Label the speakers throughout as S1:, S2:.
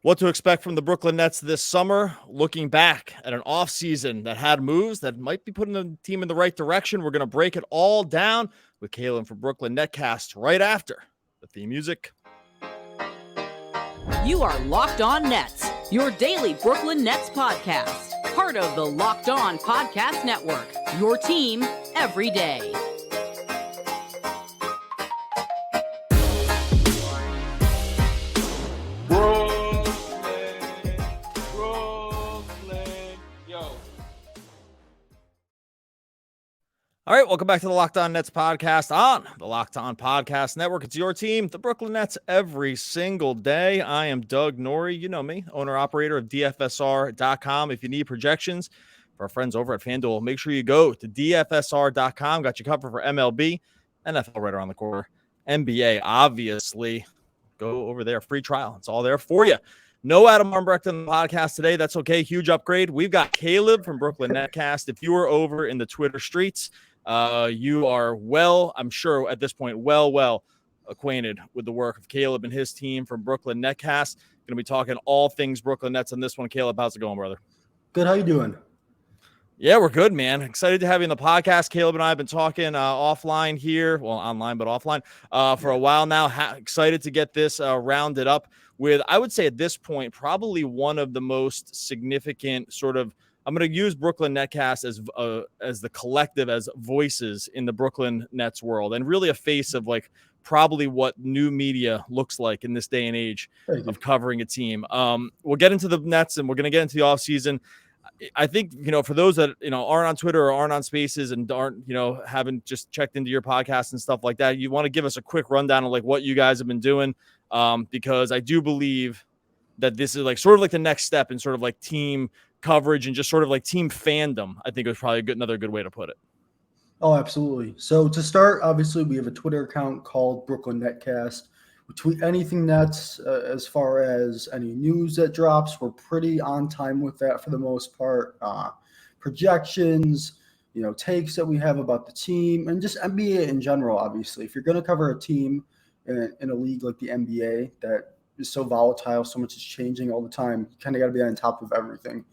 S1: What to expect from the Brooklyn Nets this summer, looking back at an offseason that had moves that might be putting the team in the right direction. We're going to break it all down with Caleb from BrooklynNetCast right after the theme music.
S2: You are Locked On Nets, your daily Brooklyn Nets podcast. Part of the Locked On Podcast Network, your team every day.
S1: All right, welcome back to the Locked On Nets podcast on the Locked On Podcast Network. It's your team, the Brooklyn Nets, every single day. I am Doug Norrie. You know me, owner-operator of DFSR.com. If you need projections for our friends over at FanDuel, make sure you go to DFSR.com. Got you covered for MLB, NFL right around the corner, NBA, obviously. Go over there, free trial. It's all there for you. No Adam Armbrecht on the podcast today. That's okay. Huge upgrade. We've got Caleb from BrooklynNetCast. If you are over in the Twitter streets, you are I'm sure at this point, well acquainted with the work of Caleb and his team from BrooklynNetCast. Going to be talking all things Brooklyn Nets on this one. Caleb, how's it going, brother?
S3: Good. How you doing?
S1: Yeah, we're good, man. Excited to have you on the podcast. Caleb and I have been talking offline here, well, online, but offline for a while now. Excited to get this rounded up with, I would say at this point, probably one of the most significant sort of, I'm going to use BrooklynNetCast as the collective, as voices in the Brooklyn Nets world, and really a face of like probably what new media looks like in this day and age of covering a team. We'll get into the Nets and we're going to get into the offseason. I think, for those that, aren't on Twitter or aren't on Spaces and aren't, haven't just checked into your podcast and stuff like that, you want to give us a quick rundown of like what you guys have been doing, because I do believe that this is like sort of like the next step in sort of like team coverage and just sort of like team fandom. I think it was probably another good way to put it.
S3: Oh, absolutely. So to start, obviously, we have a Twitter account called BrooklynNetCast. We tweet anything Nets as far as any news that drops. We're pretty on time with that for the most part. Projections, takes that we have about the team and just NBA in general, obviously. If you're going to cover a team in a league like the NBA that is so volatile, so much is changing all the time, you kind of got to be on top of everything.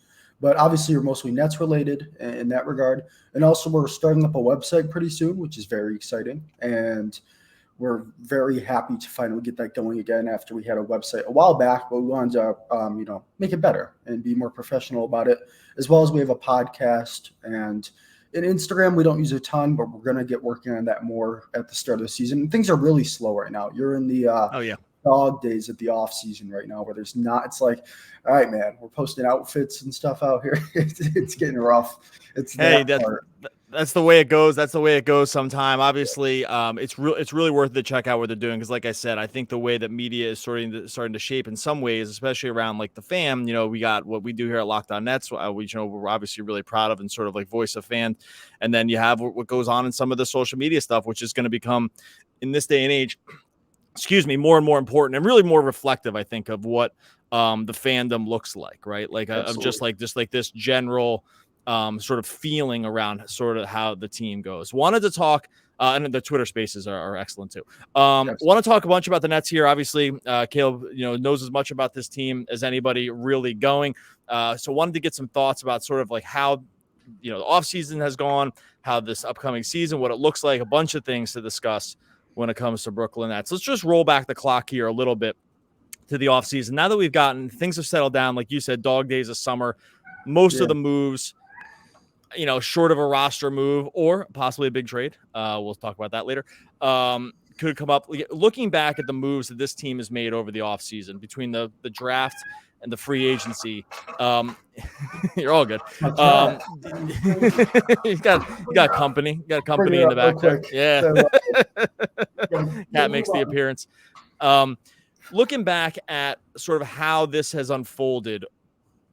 S3: But obviously, you're mostly Nets related in that regard. And also, we're starting up a website pretty soon, which is very exciting. And we're very happy to finally get that going again after we had a website a while back, but we wanted to, make it better and be more professional about it, as well as we have a podcast. And in Instagram, we don't use a ton, but we're going to get working on that more at the start of the season. And things are really slow right now. You're in the dog days at the off season right now, where there's not. It's like, all right, man, we're posting outfits and stuff out here. It's getting rough.
S1: That's the way it goes. That's the way it goes sometime. Obviously, it's really worth it to check out what they're doing, because like I said, I think the way that media is starting to shape in some ways, especially around like the fan, we got what we do here at Locked On Nets, we're obviously really proud of and sort of like voice of fan. And then you have what goes on in some of the social media stuff, which is going to become in this day and age, more and more important and really more reflective, I think, of what the fandom looks like, right? Like of just like this general sort of feeling around sort of how the team goes. Wanted to talk, and the Twitter spaces are excellent too. Want to talk a bunch about the Nets here. Obviously, Caleb, knows as much about this team as anybody really going. So wanted to get some thoughts about sort of like how, the offseason has gone, how this upcoming season, what it looks like, a bunch of things to discuss when it comes to Brooklyn Nets. Let's just roll back the clock here a little bit to the offseason. Now that things have settled down, like you said, dog days of summer, most of the moves, short of a roster move or possibly a big trade, we'll talk about that later, could come up. Looking back at the moves that this team has made over the offseason between the draft and the free agency, you're all good. You got company. You got company in the back there. Yeah. Cat makes the appearance. Looking back at sort of how this has unfolded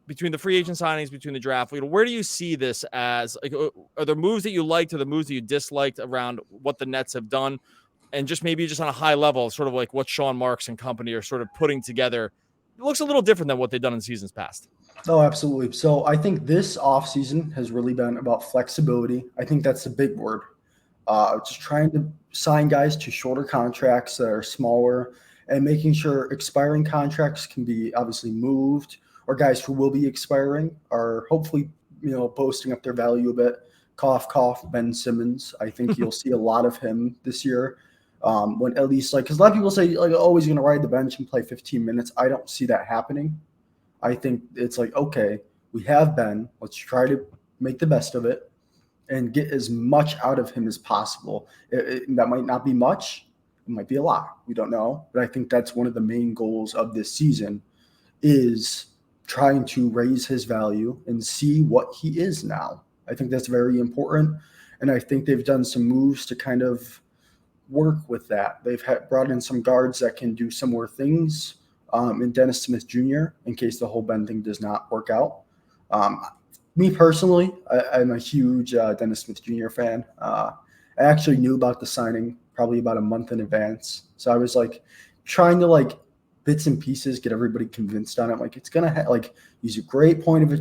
S1: between the free agent signings, between the draft, where do you see this as? Like, are there moves that you liked or the moves that you disliked around what the Nets have done? And just maybe just on a high level, sort of like what Sean Marks and company are sort of putting together. It looks a little different than what they've done in seasons past.
S3: Oh, absolutely. So I think this offseason has really been about flexibility. I think that's the big word. Just trying to sign guys to shorter contracts that are smaller and making sure expiring contracts can be obviously moved, or guys who will be expiring are hopefully, boasting up their value a bit. Cough, cough, Ben Simmons. I think you'll see a lot of him this year. When at least because a lot of people say oh, he's going to ride the bench and play 15 minutes. I don't see that happening. I think it's okay, we have Ben. Let's try to make the best of it and get as much out of him as possible. That might not be much. It might be a lot. We don't know. But I think that's one of the main goals of this season is trying to raise his value and see what he is now. I think that's very important. And I think they've done some moves to kind of work with that. They've brought in some guards that can do similar things in Dennis Smith Jr. in case the whole Ben thing does not work out. Me personally, I'm a huge Dennis Smith Jr. fan. I actually knew about the signing probably about a month in advance. So I was trying to bits and pieces get everybody convinced on it. It's going to he's a great point of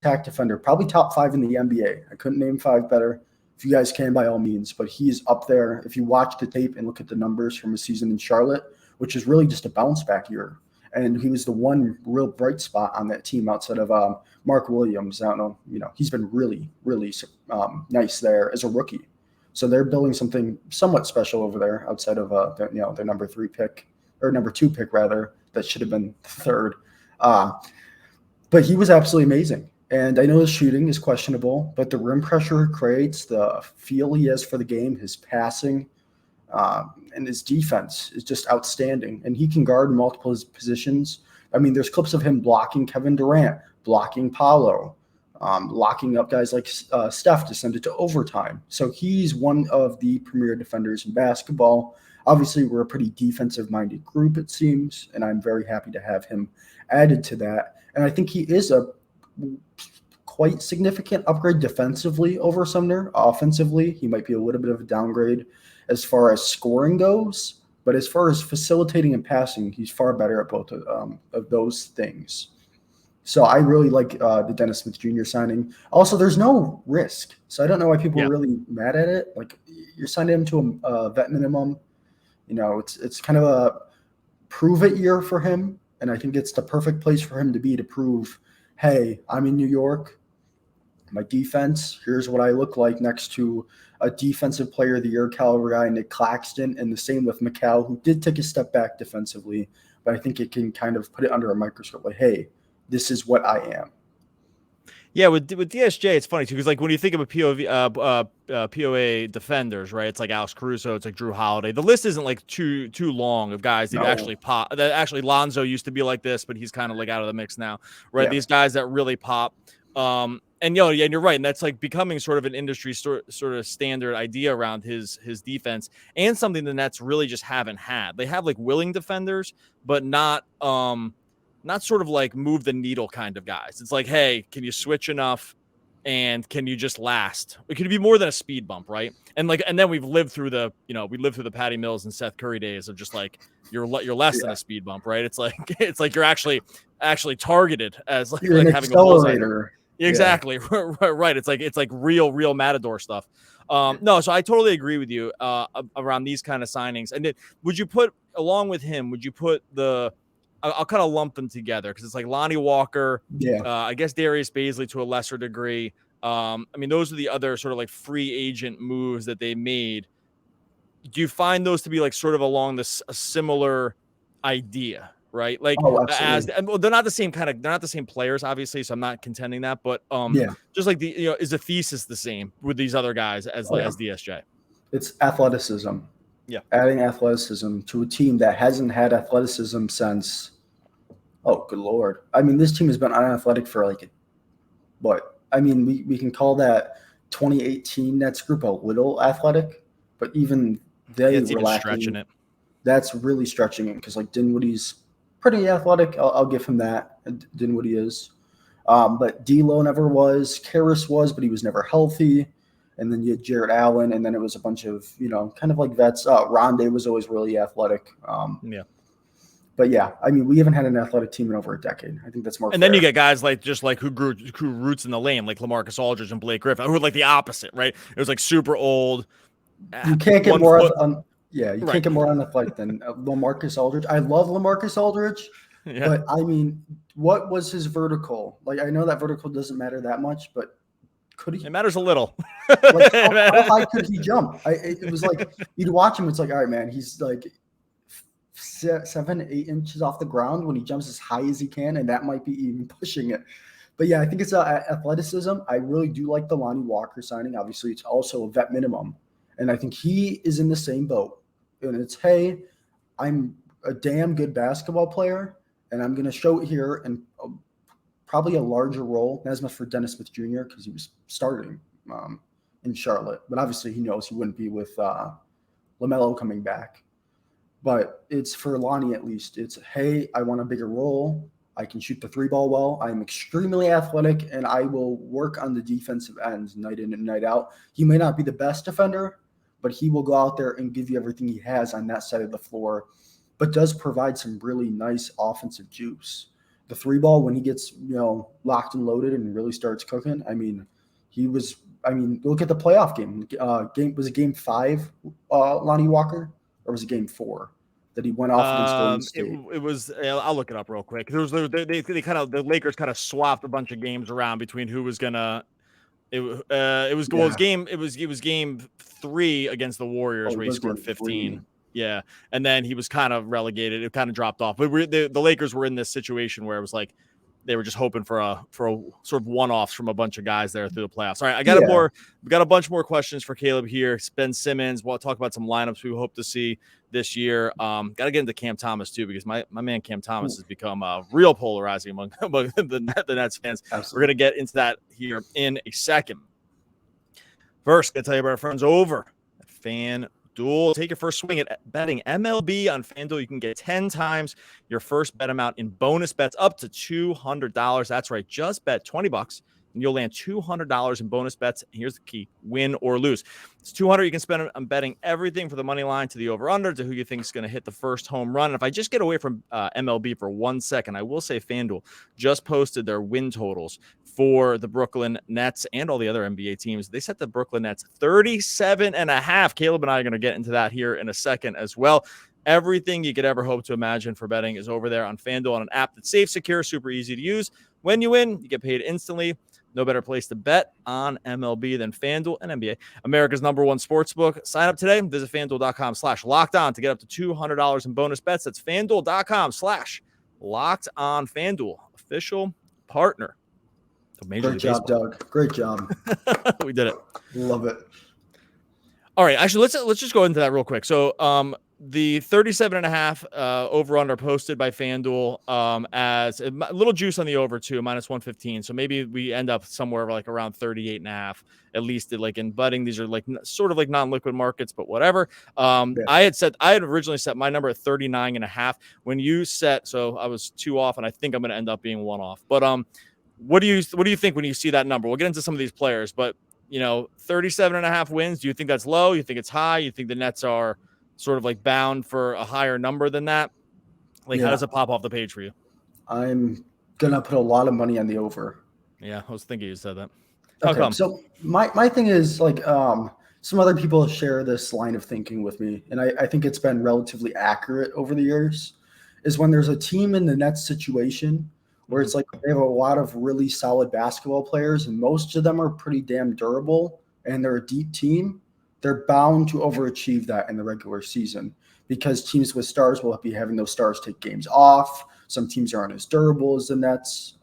S3: attack defender, probably top 5 in the NBA. I couldn't name 5 better. If you guys can, by all means, but he's up there. If you watch the tape and look at the numbers from his season in Charlotte, which is really just a bounce back year. And he was the one real bright spot on that team outside of Mark Williams. I don't know, he's been really, really nice there as a rookie. So they're building something somewhat special over there outside of their number 3 pick or number 2 pick rather. That should have been 3rd. But he was absolutely amazing. And I know his shooting is questionable, but the rim pressure he creates, the feel he has for the game, his passing, and his defense is just outstanding. And he can guard multiple positions. I mean, there's clips of him blocking Kevin Durant, blocking Paolo, locking up guys like Steph to send it to overtime. So he's one of the premier defenders in basketball. Obviously, we're a pretty defensive-minded group, it seems, and I'm very happy to have him added to that. And I think he is a quite significant upgrade defensively over Sumner. Offensively, he might be a little bit of a downgrade as far as scoring goes, but as far as facilitating and passing, he's far better at both of those things. So I really like the Dennis Smith Jr. signing. Also, there's no risk, so I don't know why people are really mad at it. You're signing him to a vet minimum. It's kind of a prove-it year for him, and I think it's the perfect place for him to prove, hey, I'm in New York. My defense, here's what I look like next to a defensive player of the year caliber guy, Nick Claxton, and the same with McCall, who did take a step back defensively, but I think it can kind of put it under a microscope. Hey, this is what I am.
S1: Yeah, with DSJ, it's funny too because when you think of a POA defenders, right? It's like Alex Caruso, it's like Drew Holiday. The list isn't too long of guys that actually pop. That actually Lonzo used to be like this, but he's kind of out of the mix now, right? Yeah. These guys that really pop. And you're right, and that's becoming sort of an industry sort of standard idea around his defense, and something the Nets really just haven't had. They have willing defenders, but not sort of move the needle kind of guys. It's hey, can you switch enough, and can you just last? It could be more than a speed bump, right? And then we've lived through the Patty Mills and Seth Curry days of just you're less than a speed bump, right? It's you're actually targeted as
S3: you're an
S1: having
S3: accelerator.
S1: Exactly. Yeah. Right. It's real Matador stuff. No, so I totally agree with you around these kind of signings. And then would you put along with him, I'll kind of lump them together because it's Lonnie Walker, I guess Darius Baisley to a lesser degree. I mean, those are the other sort of free agent moves that they made. Do you find those to be sort of along a similar idea? Right, as they're not the same they're not the same players, obviously. So I'm not contending that, but just is the thesis the same with these other guys as DSJ?
S3: It's athleticism.
S1: Yeah,
S3: adding athleticism to a team that hasn't had athleticism since. Oh, good Lord! I mean, this team has been unathletic for what? I mean, we can call that 2018 Nets group a little athletic, but even they were lacking. Stretching it. That's really stretching it because Dinwiddie's pretty athletic. I'll give him that. Dinwiddie is. But D'Lo never was. Karras was, but he was never healthy. And then you had Jarrett Allen, and then it was a bunch of, kind of vets. Rondé was always really athletic. But yeah, I mean, we haven't had an athletic team in over a decade. I think that's more.
S1: And then you get guys who grew roots in the lane, like LaMarcus Aldridge and Blake Griffin, who were the opposite, right? It was super old.
S3: You can't get more Yeah, you
S1: Right.
S3: can't get more unathletic than LaMarcus Aldridge. I love LaMarcus Aldridge,
S1: Yeah.
S3: but I mean, what was his vertical? Like, I know that vertical doesn't matter that much, but could he?
S1: It matters a little.
S3: Like, how high could he jump? It was like you'd watch him. It's like, all right, man, he's like 7, 8 inches off the ground when he jumps as high as he can, and that might be even pushing it. But yeah, I think it's athleticism. I really do like the Lonnie Walker signing. Obviously, it's also a vet minimum, and I think he is in the same boat. And it's, hey, I'm a damn good basketball player, and I'm going to show it here and probably a larger role, not as much for Dennis Smith Jr. because he was starting in Charlotte. But obviously he knows he wouldn't be with LaMelo coming back. But it's for Lonnie at least. It's, hey, I want a bigger role. I can shoot the 3-ball well. I'm extremely athletic, and I will work on the defensive ends night in and night out. He may not be the best defender, but he will go out there and give you everything he has on that side of the floor, but does provide some really nice offensive juice. The 3-ball, when he gets, locked and loaded and really starts cooking, look at the playoff game. Was it game 5, Lonnie Walker, or was it game 4 that he went off against Golden State?
S1: It was. I'll look it up real quick. The Lakers kind of swapped a bunch of games around between who was gonna. It was game 3 against the Warriors where he scored 15.
S3: 3.
S1: Yeah, and then he was kind of relegated. It kind of dropped off. But the Lakers were in this situation where it was like they were just hoping for a sort of one-offs from a bunch of guys there through the playoffs. All right, we got a bunch more questions for Caleb here. Ben Simmons. We'll talk about some lineups we hope to see this year. Got to get into Cam Thomas too, because my man Cam Thomas has become real polarizing among the Nets fans.
S3: Absolutely.
S1: We're gonna get into that here in a second. First, gonna tell you about our friends over at FanDuel. Take your first swing at betting MLB on FanDuel. You can get 10 times your first bet amount in bonus bets up to $200. That's right. Just bet $20 and you'll land $200 in bonus bets. And here's the key: win or lose. It's $200 you can spend on betting everything from the money line to the over-under to who you think is going to hit the first home run. And if I just get away from MLB for 1 second, I will say FanDuel just posted their win totals for the Brooklyn Nets and all the other NBA teams. They set the Brooklyn Nets 37.5. Caleb and I are going to get into that here in a second as well. Everything you could ever hope to imagine for betting is over there on FanDuel, on an app that's safe, secure, super easy to use. When you win, you get paid instantly. No better place to bet on MLB than FanDuel and NBA, America's #1 sportsbook. Sign up today. Visit FanDuel.com/lockedon to get up to $200 in bonus bets. That's FanDuel.com/lockedon. FanDuel, official partner.
S3: Great job, Doug. Great job.
S1: We did it.
S3: Love it.
S1: All right. Actually, let's just go into that real quick. So, the 37.5 over under posted by FanDuel as a little juice on the over too, -115. So maybe we end up somewhere like around 38.5, at least. Like in betting, these are like sort of like non-liquid markets, but whatever. I had originally set my number at 39.5. When you set, so I was 2 off, and I think I'm going to end up being 1 off. But what do you think when you see that number? We'll get into some of these players, but 37.5 wins. Do you think that's low? You think it's high? You think the Nets are sort of like bound for a higher number than that? Like, How does it pop off the page for you?
S3: I'm gonna put a lot of money on the over.
S1: Yeah, I was thinking you said that.
S3: How come? So my thing is like some other people share this line of thinking with me, and I think it's been relatively accurate over the years, is when there's a team in the Nets situation where it's like they have a lot of really solid basketball players and most of them are pretty damn durable and they're a deep team, they're bound to overachieve that in the regular season because teams with stars will be having those stars take games off. Some teams aren't as durable as the Nets.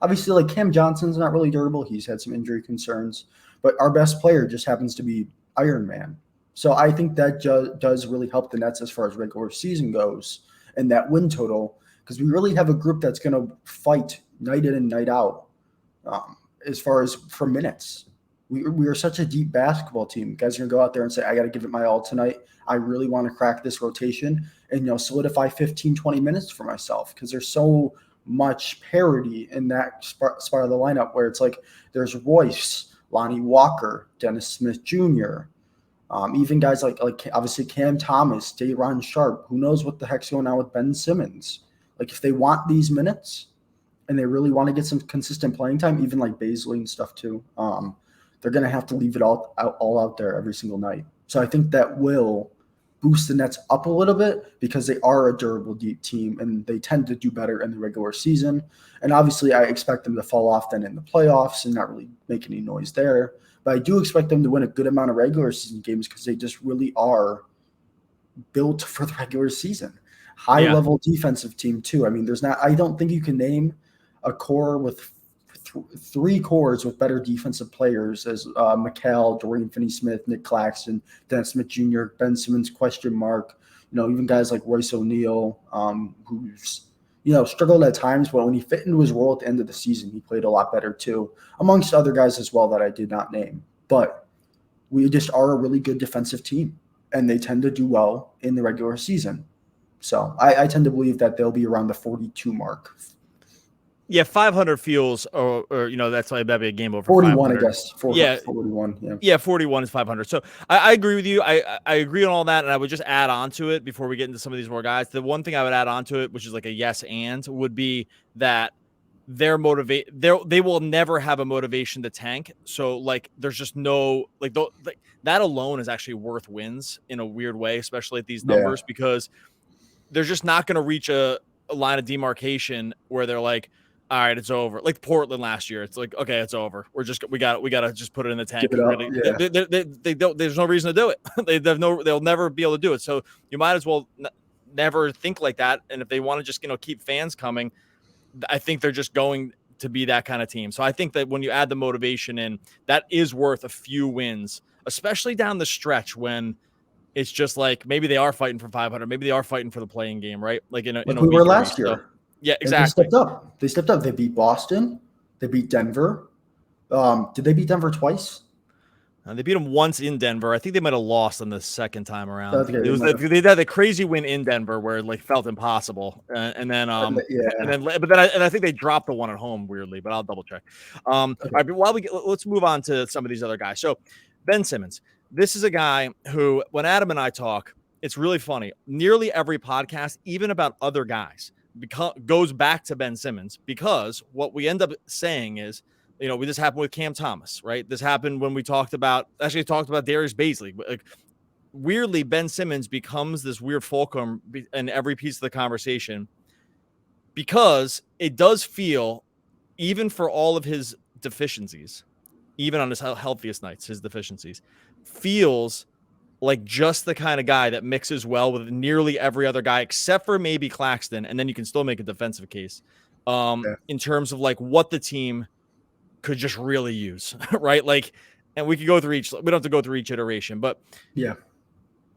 S3: Obviously, like Cam Johnson's not really durable. He's had some injury concerns, but our best player just happens to be Iron Man. So I think that does really help the Nets as far as regular season goes and that win total, because we really have a group that's going to fight night in and night out as far as for minutes. We are such a deep basketball team. You guys are going to go out there and say, I got to give it my all tonight. I really want to crack this rotation and, solidify 15, 20 minutes for myself, because there's so much parity in that spot of the lineup where it's like there's Royce, Lonnie Walker, Dennis Smith Jr., even guys like obviously Cam Thomas, Day'Ron Sharpe. Who knows what the heck's going on with Ben Simmons? Like, if they want these minutes and they really want to get some consistent playing time, even like Baisley and stuff too, they're going to have to leave it all out there every single night. So I think that will boost the Nets up a little bit because they are a durable deep team and they tend to do better in the regular season. And obviously I expect them to fall off then in the playoffs and not really make any noise there. But I do expect them to win a good amount of regular season games because they just really are built for the regular season. High level defensive team too. I mean, I don't think you can name a core with three cores with better defensive players as McHale, Durant, FINNEY-SMITH, Nick Claxton, Dennis Smith Jr., Ben Simmons, question mark. Even guys like Royce O'Neal, who's struggled at times, but when he fit into his role at the end of the season, he played a lot better too, amongst other guys as well that I did not name. But we just are a really good defensive team, and they tend to do well in the regular season. So I tend to believe that they'll be around the 42 mark.
S1: Yeah, 500 feels, or that's like that'd be a game over
S3: 41,
S1: 500.
S3: I guess. 41,
S1: yeah. 41 is 500. So I agree with you. I agree on all that, and I would just add on to it before we get into some of these more guys. The one thing I would add on to it, which is like a yes and, would be that they will never have a motivation to tank. So like, there's just no that alone is actually worth wins in a weird way, especially at these numbers, because they're just not going to reach a line of demarcation where they're like, all right, it's over. Like Portland last year, it's like, okay, it's over. We got to just put it in the tank. There's no reason to do it. They'll never be able to do it. So you might as well never think like that. And if they want to just keep fans coming, I think they're just going to be that kind of team. So I think that when you add the motivation in, that is worth a few wins, especially down the stretch when it's just like maybe they are fighting for 500, maybe they are fighting for the playing game, right? Like in a
S3: we were last year.
S1: So, yeah, exactly.
S3: They stepped up. They beat Boston. They beat Denver. Did they beat Denver twice?
S1: They beat them once in Denver. I think they might have lost on the second time around.
S3: Okay,
S1: they had the crazy win in Denver where it felt impossible, and then I think they dropped the one at home weirdly, but I'll double check. All right, but let's move on to some of these other guys. So Ben Simmons, this is a guy who, when Adam and I talk, it's really funny. Nearly every podcast, even about other guys, goes back to Ben Simmons, because what we end up saying is, this happened with Cam Thomas, right? This happened when we talked about Darius Baisley. Like, weirdly, Ben Simmons becomes this weird fulcrum in every piece of the conversation, because it does feel, even for all of his deficiencies, even on his healthiest nights, his deficiencies, feels like just the kind of guy that mixes well with nearly every other guy, except for maybe Claxton. And then you can still make a defensive case in terms of what the team could just really use, right? And we could go through we don't have to go through each iteration, but
S3: yeah.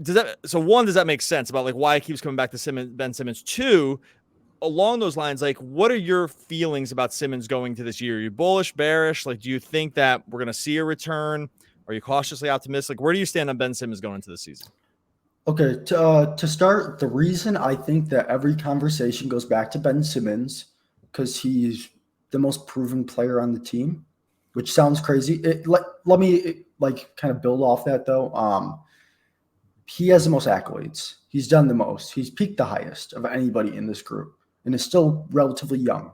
S1: Does that make sense about why it keeps coming back to Ben Simmons? Two, along those lines, what are your feelings about Simmons going to this year? Are you bullish, bearish? Do you think that we're going to see a return? Are you cautiously optimistic? Where do you stand on Ben Simmons going into the season?
S3: Okay, to start, the reason I think that every conversation goes back to Ben Simmons, because he's the most proven player on the team, which sounds crazy. Let me kind of build off that though. He has the most accolades. He's done the most. He's peaked the highest of anybody in this group, and is still relatively young.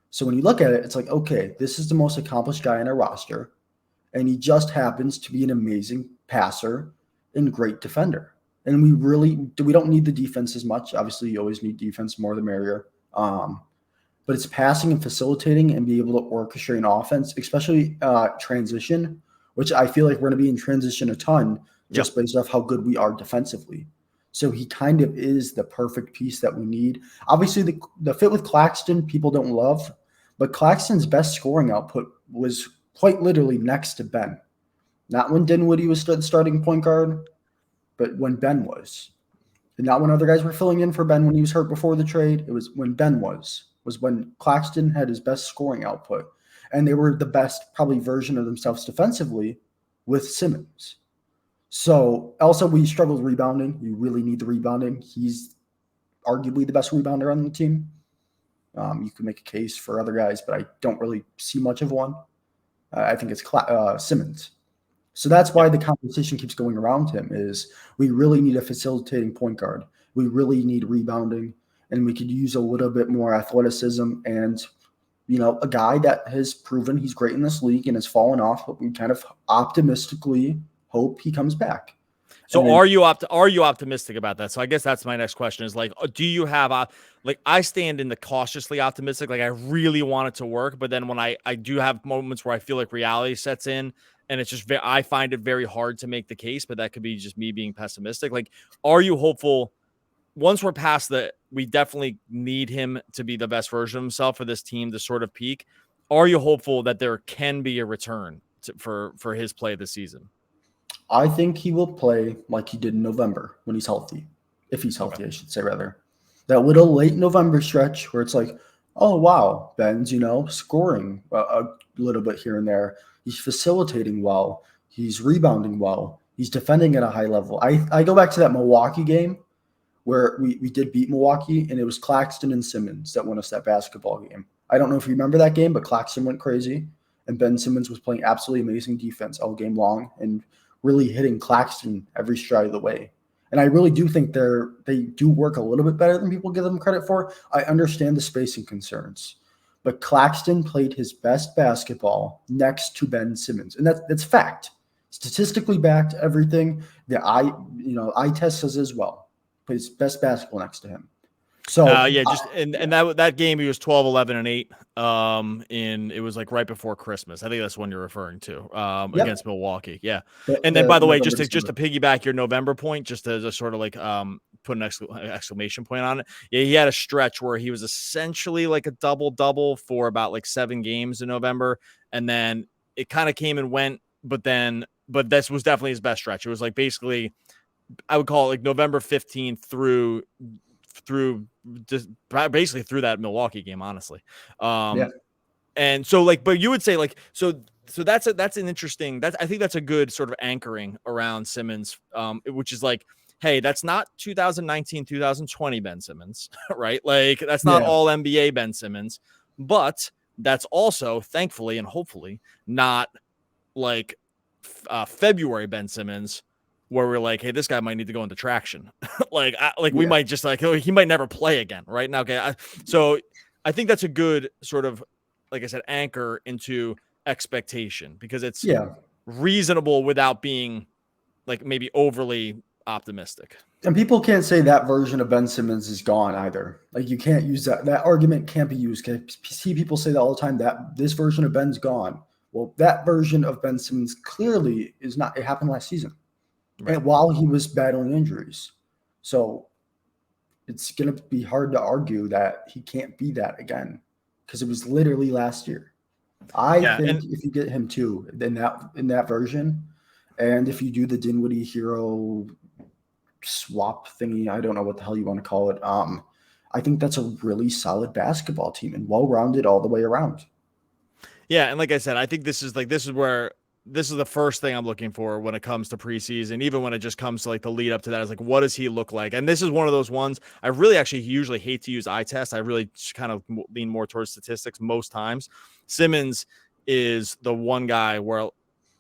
S3: So when you look at it, it's okay, this is the most accomplished guy on our roster, and he just happens to be an amazing passer and great defender. And we don't need the defense as much. Obviously, you always need defense, more the merrier. But it's passing and facilitating and be able to orchestrate an offense, especially transition, which I feel like we're going to be in transition a ton just based off how good we are defensively. So he kind of is the perfect piece that we need. Obviously, the fit with Claxton, people don't love, but Claxton's best scoring output was quite literally next to Ben. Not when Dinwiddie was starting point guard, but when Ben was. And not when other guys were filling in for Ben when he was hurt before the trade. It was when Ben was when Claxton had his best scoring output. And they were the best probably version of themselves defensively with Simmons. So also we struggled rebounding. You really need the rebounding. He's arguably the best rebounder on the team. You can make a case for other guys, but I don't really see much of one. I think it's Simmons. So that's why the conversation keeps going around him is we really need a facilitating point guard. We really need rebounding, and we could use a little bit more athleticism and, a guy that has proven he's great in this league and has fallen off, but we kind of optimistically hope he comes back.
S1: So are you optimistic about that? So I guess that's my next question is like, do you have I stand in the cautiously optimistic, like I really want it to work, but then when I do have moments where I feel like reality sets in and it's just I find it very hard to make the case, but that could be just me being pessimistic. Like, are you hopeful once we're past we definitely need him to be the best version of himself for this team to sort of peak. Are you hopeful that there can be a return for his play this season?
S3: I think he will play like he did in November when he's healthy. If he's healthy, I should say, rather. That little late November stretch where it's like, oh, wow, Ben's, scoring a little bit here and there. He's facilitating well. He's rebounding well. He's defending at a high level. I go back to that Milwaukee game where we did beat Milwaukee, and it was Claxton and Simmons that won us that basketball game. I don't know if you remember that game, but Claxton went crazy, and Ben Simmons was playing absolutely amazing defense all game long and really hitting Claxton every stride of the way. And I really do think they do work a little bit better than people give them credit for. I understand the spacing concerns, but Claxton played his best basketball next to Ben Simmons, and that's fact. Statistically backed, everything. The eye test says as well. Played his best basketball next to him. So
S1: and that game he was 12, 11, and 8. And it was like right before Christmas. I think that's one you're referring to. Against Milwaukee. Yeah. And then by the way, just to piggyback your November point, just to sort of like put an exclamation point on it. Yeah, he had a stretch where he was essentially like a double for about like 7 games in November, and then it kind of came and went, but this was definitely his best stretch. It was like basically I would call it like November 15th through just basically through that Milwaukee game, honestly. And so like, but you would say like, so that's an interesting, I think that's a good sort of anchoring around Simmons, which is like, hey, that's not 2019, 2020 Ben Simmons, right? Like that's not all NBA Ben Simmons, but that's also thankfully and hopefully not like February Ben Simmons, where we're like, hey, this guy might need to go into traction. We might just like, oh, he might never play again. Right now. Okay. So I think that's a good sort of, like I said, anchor into expectation because it's reasonable without being like maybe overly optimistic.
S3: And people can't say that version of Ben Simmons is gone either. Like you can't use that argument can't be used. I see people say that all the time that this version of Ben's gone. Well, that version of Ben Simmons clearly is not, it happened last season. Right. And while he was battling injuries. So it's going to be hard to argue that he can't be that again because it was literally last year. I think if you get him too in that version, and if you do the Dinwiddie hero swap thingy, I don't know what the hell you want to call it. I think that's a really solid basketball team and well-rounded all the way around.
S1: Yeah, and like I said, I think this is the first thing I'm looking for when it comes to preseason, even when it just comes to like the lead up to that is like, what does he look like? And this is one of those ones I really actually usually hate to use eye test. I really kind of lean more towards statistics most times. Simmons is the one guy where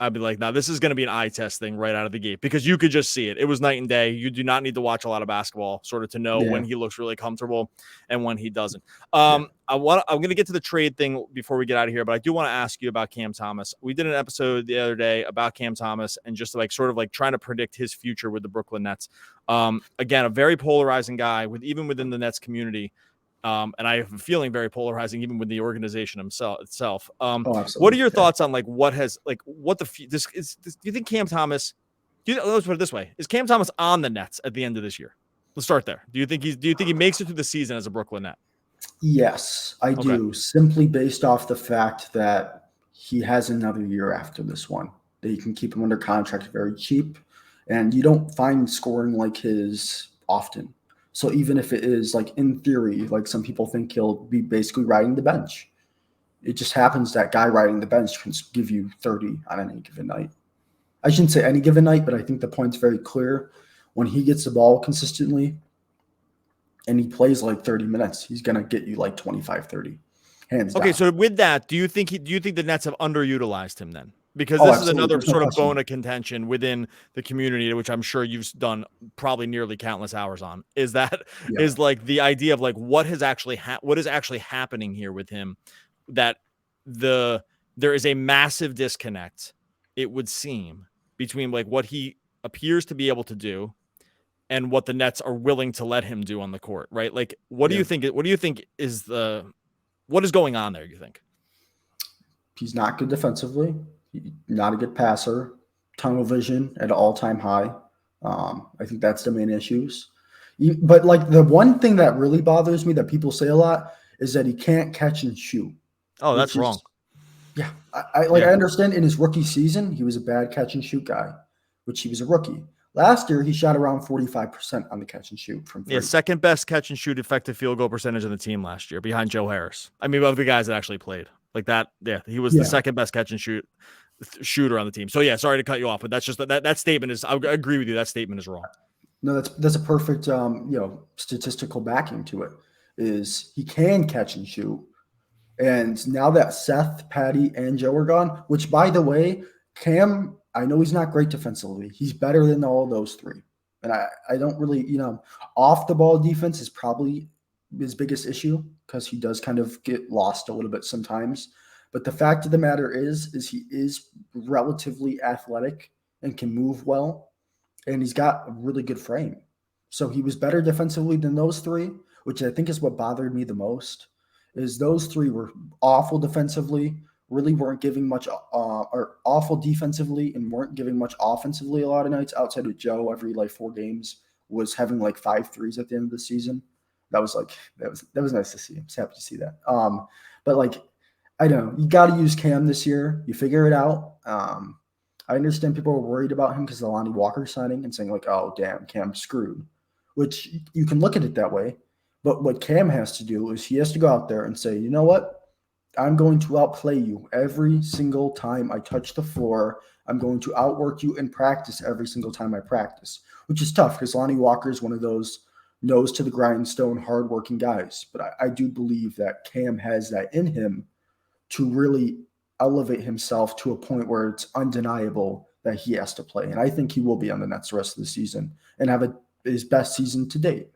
S1: I'd be like, now this is going to be an eye test thing right out of the gate because you could just see it. It was night and day. You do not need to watch a lot of basketball sort of to know when he looks really comfortable and when he doesn't. I'm going to get to the trade thing before we get out of here, but I do want to ask you about Cam Thomas. We did an episode the other day about Cam Thomas and just like sort of like trying to predict his future with the Brooklyn Nets. Again, a very polarizing guy even within the Nets community. And I have a feeling very polarizing, even with the organization itself. What are your thoughts on like what do you think Cam Thomas? Let's put it this way: is Cam Thomas on the Nets at the end of this year? Let's start there. Do you think he makes it through the season as a Brooklyn Net?
S3: Yes, I do. Simply based off the fact that he has another year after this one, that you can keep him under contract very cheap, and you don't find scoring like his often. So even if it is like in theory, like some people think he'll be basically riding the bench, it just happens that guy riding the bench can give you 30 on any given night. I shouldn't say any given night, but I think the point's very clear. When he gets the ball consistently and he plays like 30 minutes, he's going to get you like 25, 30. Hands down.
S1: So with that, do you think the Nets have underutilized him then? Because this is another sort of bone of contention within the community, which I'm sure you've done probably nearly countless hours on, is like the idea of like what is actually happening here with him, that there is a massive disconnect, it would seem, between like what he appears to be able to do and what the Nets are willing to let him do on the court, right? Like, what do you think is what is going on there, you think?
S3: He's not good defensively. Not a good passer. Tunnel vision at an all-time high. I think that's the main issues. But like the one thing that really bothers me that people say a lot is that he can't catch and shoot.
S1: Oh, that's wrong.
S3: Yeah. I understand in his rookie season, he was a bad catch and shoot guy, which he was a rookie. Last year, he shot around 45% on the catch and shoot from 3.
S1: Yeah, second best catch and shoot effective field goal percentage on the team last year behind Joe Harris. I mean, of the guys that actually played like that. Yeah, he was the second best catch and shoot shooter on the team. So yeah, sorry to cut you off, but that's just that statement is, I agree with you. That statement is wrong.
S3: No, that's a perfect, statistical backing to it is he can catch and shoot. And now that Seth, Patty, and Joe are gone, which by the way, Cam, I know he's not great defensively. He's better than all those 3. And I don't really, off the ball defense is probably his biggest issue because he does kind of get lost a little bit sometimes. But the fact of the matter is he is relatively athletic and can move well. And he's got a really good frame. So he was better defensively than those 3, which I think is what bothered me the most, is those 3 were awful defensively, really weren't giving much or awful defensively and weren't giving much offensively a lot of nights outside of Joe. Every like 4 games was having like 5 threes at the end of the season. That was nice to see. I'm happy to see that. But like, I don't know, you got to use Cam this year. You figure it out. I understand people are worried about him because of the Lonnie Walker signing and saying like, oh, damn, Cam's screwed, which you can look at it that way. But what Cam has to do is he has to go out there and say, you know what? I'm going to outplay you every single time I touch the floor. I'm going to outwork you in practice every single time I practice, which is tough because Lonnie Walker is one of those nose to the grindstone, hardworking guys. But I do believe that Cam has that in him to really elevate himself to a point where it's undeniable that he has to play. And I think he will be on the Nets the rest of the season and have his best season to date.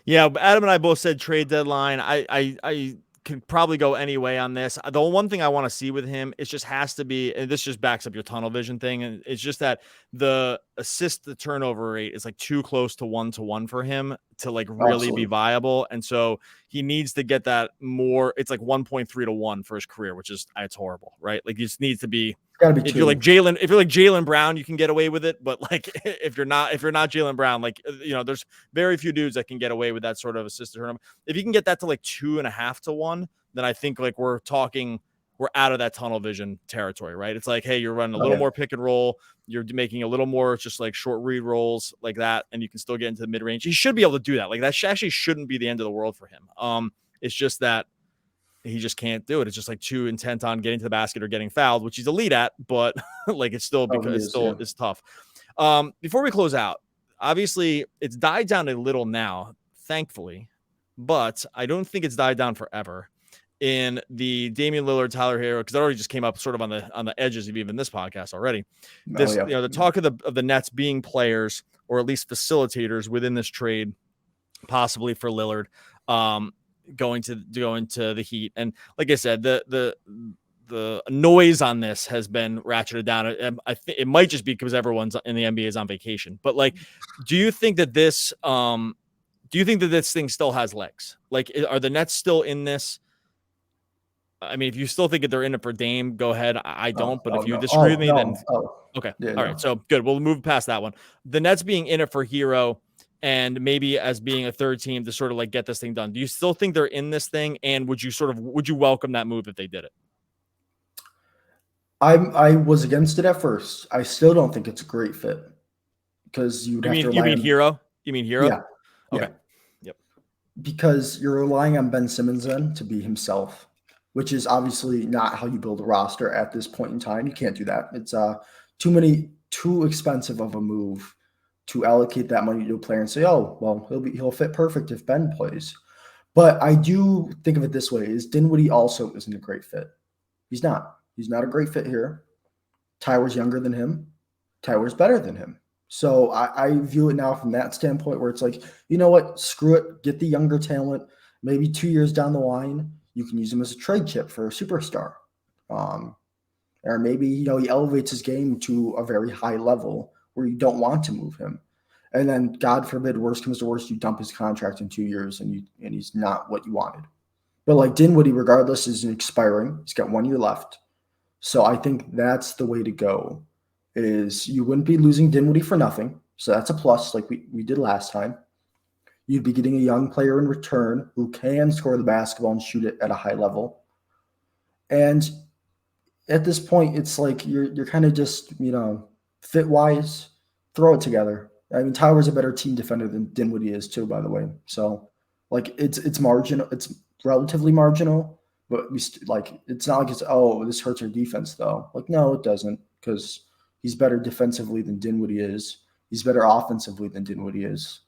S1: Yeah, Adam and I both said trade deadline. I could probably go any way on this. The one thing I want to see with him, it just has to be, and this just backs up your tunnel vision thing, and it's just that the assist to turnover rate is like too close to 1-to-1 for him to like really be viable. And so he needs to get that more. It's like 1.3-to-1 for his career, which is, it's horrible, right? Like, he just needs to be, if you're like Jaylen Brown, you can get away with it. But like, if you're not Jaylen Brown, like, there's very few dudes that can get away with that sort of assist to turnover. If you can get that to like 2.5-to-1, then I think like we're out of that tunnel vision territory, right? It's like, hey, you're running a little more pick and roll. You're making a little more just like short read rolls like that, and you can still get into the mid range. He should be able to do that. Like, that actually shouldn't be the end of the world for him. It's just that he just can't do it. It's just like too intent on getting to the basket or getting fouled, which he's elite at, but like it's still it's tough. Before we close out, obviously it's died down a little now, thankfully, but I don't think it's died down forever. In the Damian Lillard, Tyler Hero, because it already just came up sort of on the edges of even this podcast already. The talk of the Nets being players or at least facilitators within this trade, possibly for Lillard, going to the Heat. And like I said, the noise on this has been ratcheted down. I think it might just be because everyone's in the NBA is on vacation. But like, do you think that this thing still has legs? Like, are the Nets still in this? I mean, if you still think that they're in it for Dame, go ahead. I don't. But if you disagree with me, then okay. Yeah, all right. So good. We'll move past that one. The Nets being in it for Hero and maybe as being a third team to sort of like get this thing done. Do you still think they're in this thing? And would you welcome that move if they did it?
S3: I was against it at first. I still don't think it's a great fit because you mean
S1: Hero? You mean Hero?
S3: Yeah.
S1: Okay.
S3: Yeah. Yep. Because you're relying on Ben Simmons then to be himself, which is obviously not how you build a roster at this point in time. You can't do that. It's too expensive of a move to allocate that money to a player and say, oh, well, he'll fit perfect if Ben plays. But I do think of it this way: is Dinwiddie also isn't a great fit? He's not. He's not a great fit here. Tyler's younger than him. Tyler's better than him. So I view it now from that standpoint where it's like, you know what? Screw it. Get the younger talent. Maybe 2 years down the line, you can use him as a trade chip for a superstar. Or maybe, he elevates his game to a very high level where you don't want to move him. And then, God forbid, worst comes to worst, you dump his contract in 2 years and he's not what you wanted. But like Dinwiddie, regardless, is expiring. He's got 1 year left. So I think that's the way to go, is you wouldn't be losing Dinwiddie for nothing. So that's a plus, like we did last time. You'd be getting a young player in return who can score the basketball and shoot it at a high level. And at this point, it's like you're kind of just, fit-wise, throw it together. I mean, Tyler's a better team defender than Dinwiddie is too, by the way. So, like, it's marginal. It's relatively marginal, but it's not like this hurts our defense though. Like, no, it doesn't, because he's better defensively than Dinwiddie is. He's better offensively than Dinwiddie is.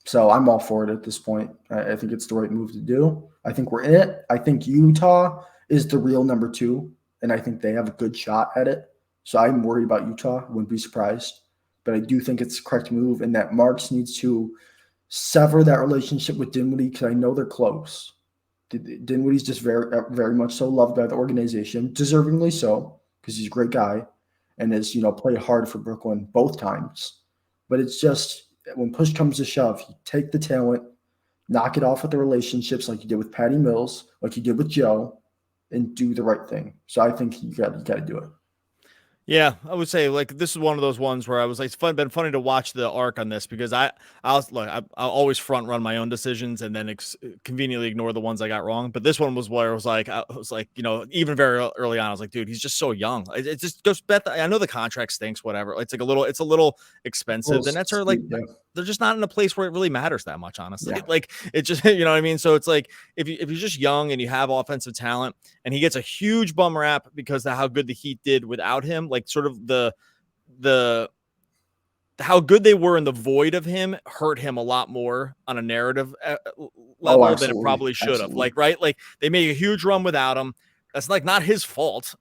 S3: So I'm all for it at this point. I think it's the right move to do. I think we're in it. I think Utah is the real number 2, and I think they have a good shot at it. So I'm worried about Utah. Wouldn't be surprised. But I do think it's the correct move, and that Marks needs to sever that relationship with Dinwiddie, because I know they're close. Dinwiddie's just very, very much so loved by the organization, deservingly so, because he's a great guy and has, played hard for Brooklyn both times. But it's just, when push comes to shove, you take the talent, knock it off with the relationships like you did with Patty Mills, like you did with Joe, and do the right thing. So I think you got to do it.
S1: Yeah, I would say like this is one of those ones where I was like, it's been funny to watch the arc on this, because I'll always front run my own decisions and then conveniently ignore the ones I got wrong. But this one was where I was like, even very early on, I was like, dude, he's just so young. It just goes bet. I know the contract stinks, whatever. It's like a little expensive. The Nets are like, they're just not in a place where it really matters that much, honestly. Yeah. Like, it just, you know what I mean? So it's like, if you're just young and you have offensive talent, and he gets a huge bum rap because of how good the Heat did without him, like sort of the how good they were in the void of him hurt him a lot more on a narrative level than it probably should have. Like, right? Like, they made a huge run without him. That's like not his fault,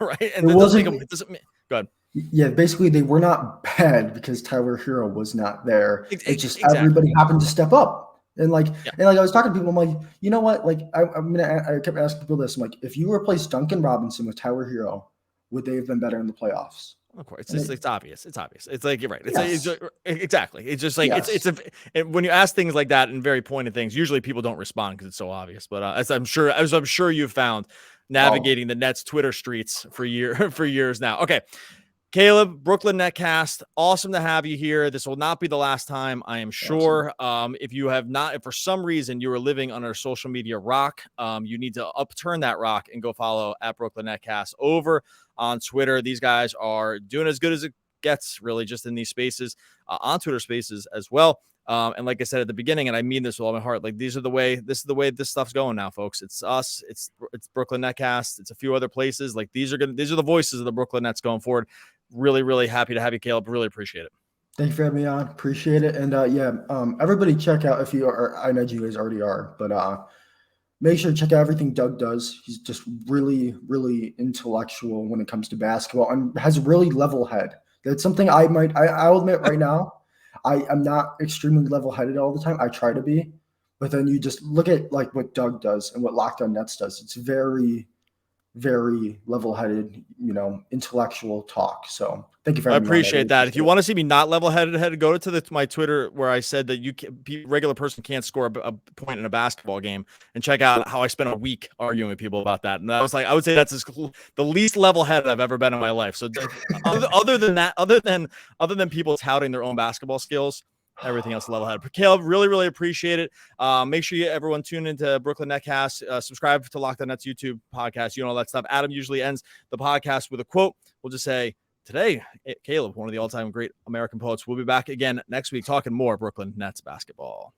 S1: right? And it doesn't go ahead.
S3: Yeah, basically they were not bad because Tyler Hero was not there. It's just
S1: exactly.
S3: Everybody happened to step up. And like I was talking to people, I'm like, you know what? Like I kept asking people this. I'm like, if you replace Duncan Robinson with Tyler Hero, would they have been better in the playoffs?
S1: Of course, it's obvious. It's obvious. It's like, you're right. It's exactly. It's just like when you ask things like that and very pointed things, usually people don't respond because it's so obvious. But as I'm sure you've found navigating the Nets Twitter streets for years now. Okay. Caleb, Brooklyn Netcast, awesome to have you here. This will not be the last time, I am sure. If for some reason you are living under a social media rock, you need to upturn that rock and go follow at Brooklyn Netcast over on Twitter. These guys are doing as good as it gets, really, just in these spaces, on Twitter Spaces as well. And like I said at the beginning, and I mean this with all my heart, like this is the way this stuff's going now, folks. It's us, it's Brooklyn Netcast, it's a few other places. Like these are the voices of the Brooklyn Nets going forward. Really, really happy to have you, Caleb. Really appreciate it.
S3: Thank you for having me on. Appreciate it. And everybody check out, if you are, I know you guys already are, but make sure to check out everything Doug does. He's just really, really intellectual when it comes to basketball and has a really level head. That's something I'll admit right now. I'm not extremely level-headed all the time. I try to be, but then you just look at like what Doug does and what Locked On Nets does. It's very, very level-headed, intellectual talk. So thank you for having me.
S1: I appreciate that. If you want to see me not level-headed, go to my Twitter where I said that regular person can't score a point in a basketball game, and check out how I spent a week arguing with people about that. And I was like, I would say that's the least level-headed I've ever been in my life. So other than people touting their own basketball skills, everything else level-headed. But Caleb, really, really appreciate it. Make sure everyone tune into Brooklyn Netcast. Subscribe to Locked On Nets YouTube podcast. All that stuff. Adam usually ends the podcast with a quote. We'll just say, today, Caleb, one of the all-time great American poets, will be back again next week talking more Brooklyn Nets basketball.